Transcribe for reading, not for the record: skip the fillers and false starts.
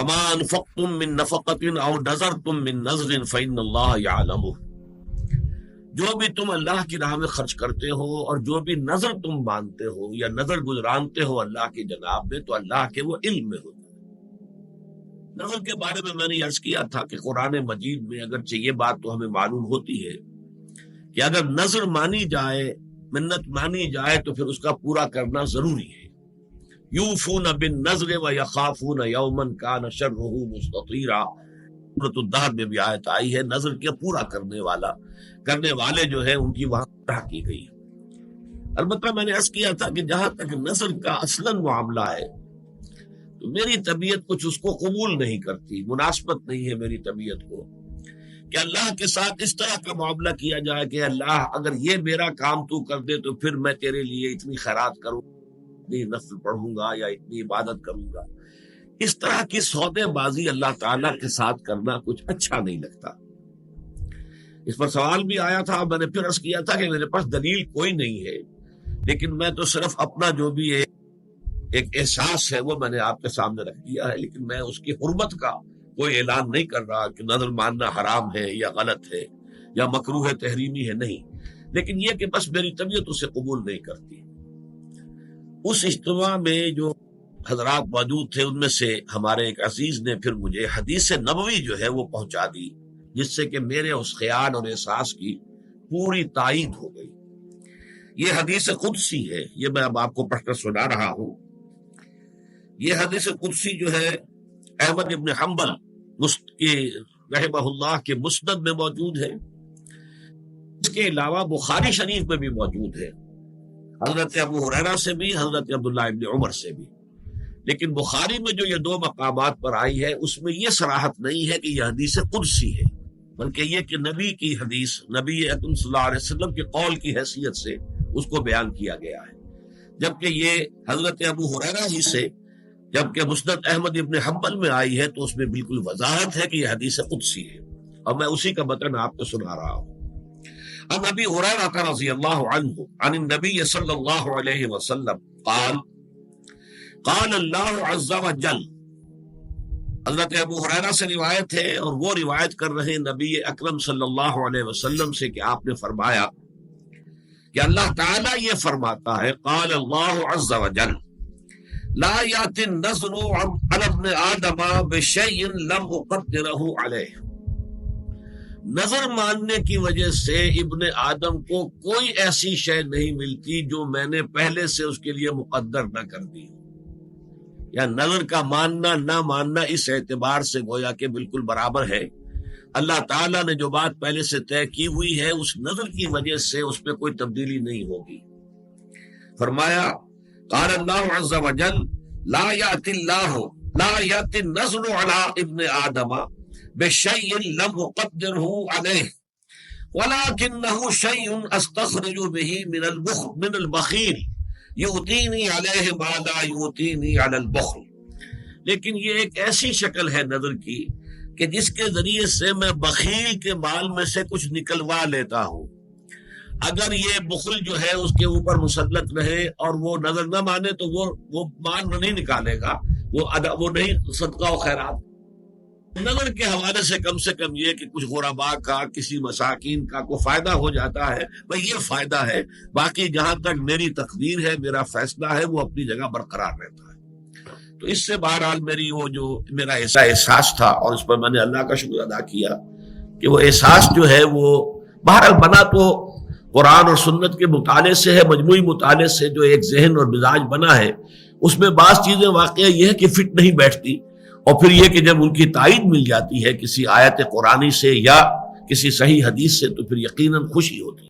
وما انفقتم من نفقة او نذرتم من نذر فإن اللہ یعلمہ، جو بھی تم اللہ کی راہ میں خرچ کرتے ہو اور جو بھی نظر تم باندھتے ہو یا نظر گزرانتے ہو اللہ کی جناب میں، تو اللہ کے وہ علم میں ہوتا ہے۔ نظر کے بارے میں نے عرض کیا تھا کہ قرآن مجید میں اگرچہ یہ بات تو ہمیں معلوم ہوتی ہے کہ اگر نظر مانی جائے، منت مانی جائے، تو پھر اس کا پورا کرنا ضروری ہے۔ یوفون بالنذر ویخافون یوما کان شرہ مستطیرا، سورۃ الدہر میں بھی آیت آئی ہے، نظر کے پورا کرنے والے جو ہے ان کی وہاں طرح کی گئی۔ البتہ میں نے عرض کیا تھا کہ جہاں تک نظر کا اصلاً معاملہ ہے تو میری طبیعت کچھ اس کو قبول نہیں کرتی، مناسبت نہیں ہے میری طبیعت کو کہ اللہ کے ساتھ اس طرح کا معاملہ کیا جائے کہ اللہ اگر یہ میرا کام تو کر دے تو پھر میں تیرے لیے اتنی خیرات کروں، اتنی نفل پڑھوں گا یا اتنی عبادت کروں گا۔ اس طرح کی سودے بازی اللہ تعالیٰ کے ساتھ کرنا کچھ اچھا نہیں لگتا۔ اس پر سوال بھی آیا تھا، میں نے پھر عرض کیا تھا کہ میرے پاس دلیل کوئی نہیں ہے، لیکن میں تو صرف اپنا جو بھی ایک احساس ہے وہ میں نے آپ کے سامنے رکھ دیا ہے، لیکن میں اس کی حرمت کا کوئی اعلان نہیں کر رہا کہ نظر ماننا حرام ہے یا غلط ہے یا مکروہ تحریمی ہے، نہیں، لیکن یہ کہ بس میری طبیعت اسے قبول نہیں کرتی۔ اس اجتماع میں جو حضرات موجود تھے ان میں سے ہمارے ایک عزیز نے پھر مجھے حدیث نبوی جو ہے وہ پہنچا دی، جس سے کہ میرے اس خیال اور احساس کی پوری تائید ہو گئی۔ یہ حدیث قدسی ہے، یہ میں اب آپ کو پڑھ کر سنا رہا ہوں۔ یہ حدیث قدسی جو ہے احمد ابن حنبل رحمہ اللہ کے مسند میں موجود ہے، اس کے علاوہ بخاری شریف میں بھی موجود ہے، حضرت ابو ہریرہ سے بھی، حضرت عبداللہ ابن عمر سے بھی۔ لیکن بخاری میں جو یہ دو مقامات پر آئی ہے اس میں یہ صراحت نہیں ہے کہ یہ حدیث قدسی ہے، بلکہ یہ کہ نبی کی حدیث، نبی اکرم صلی اللہ علیہ وسلم کے قول کی حیثیت سے اس کو بیان کیا گیا ہے، جبکہ یہ حضرت ابو ہریرہ ہی سے، جبکہ مسند احمد ابن حنبل میں آئی ہے تو اس میں بالکل وضاحت ہے کہ یہ حدیث قدسی ہے، اور میں اسی کا متن آپ کو سنا رہا ہوں۔ عن ابی ہریرہ رضی اللہ عنہ عن النبی صلی اللہ علیہ وسلم قال قال اللہ عز وجل، حضرت ابو ہریرہ سے روایت ہے اور وہ روایت کر رہے نبی اکرم صلی اللہ علیہ وسلم سے کہ آپ نے فرمایا کہ اللہ تعالیٰ یہ فرماتا ہے، قال اللہ عز وجل لا یأتی النذر علی ابن آدم بشیء لم اقدرہ علیہ، نظر ماننے کی وجہ سے ابن آدم کو کوئی ایسی شے نہیں ملتی جو میں نے پہلے سے اس کے لیے مقدر نہ کر دی، یا نظر کا ماننا نہ ماننا اس اعتبار سے گویا کہ بالکل برابر ہے۔ اللہ تعالیٰ نے جو بات پہلے سے طے کی ہوئی ہے اس نظر کی وجہ سے اس پہ کوئی تبدیلی نہیں ہوگی۔ فرمایا قال اللہ عز وجل لا یأتی النذر علی ابن آدم بشیء لم اقدرہ علیہ ولکنہ شیء استخرج بہ من البخیل یؤتینی علیہ ما لا یؤتینی علی البخل، لیکن یہ ایک ایسی شکل ہے نظر کی کہ جس کے ذریعے سے میں بخیل کے مال میں سے کچھ نکلوا لیتا ہوں۔ اگر یہ بخل جو ہے اس کے اوپر مسلط رہے اور وہ نظر نہ مانے تو وہ مال نہیں نکالے گا، وہ نہیں صدقہ و خیرات۔ نظر کے حوالے سے کم یہ کہ کچھ غرباء کا، کسی مساکین کا کوئی فائدہ ہو جاتا ہے، بھئی یہ فائدہ ہے، باقی جہاں تک میری تقدیر ہے، میرا فیصلہ ہے، وہ اپنی جگہ برقرار رہتا ہے۔ تو اس سے بہرحال میری وہ جو میرا ایسا احساس تھا، اور اس پر میں نے اللہ کا شکر ادا کیا کہ وہ احساس جو ہے وہ بہرحال بنا تو قرآن اور سنت کے مطالعے سے ہے، مجموعی مطالعے سے جو ایک ذہن اور مزاج بنا ہے، اس میں بعض چیزیں واقعہ یہ ہے کہ فٹ نہیں بیٹھتی، اور پھر یہ کہ جب ان کی تائید مل جاتی ہے کسی آیت قرآنی سے یا کسی صحیح حدیث سے تو پھر یقیناً خوشی ہوتی ہے۔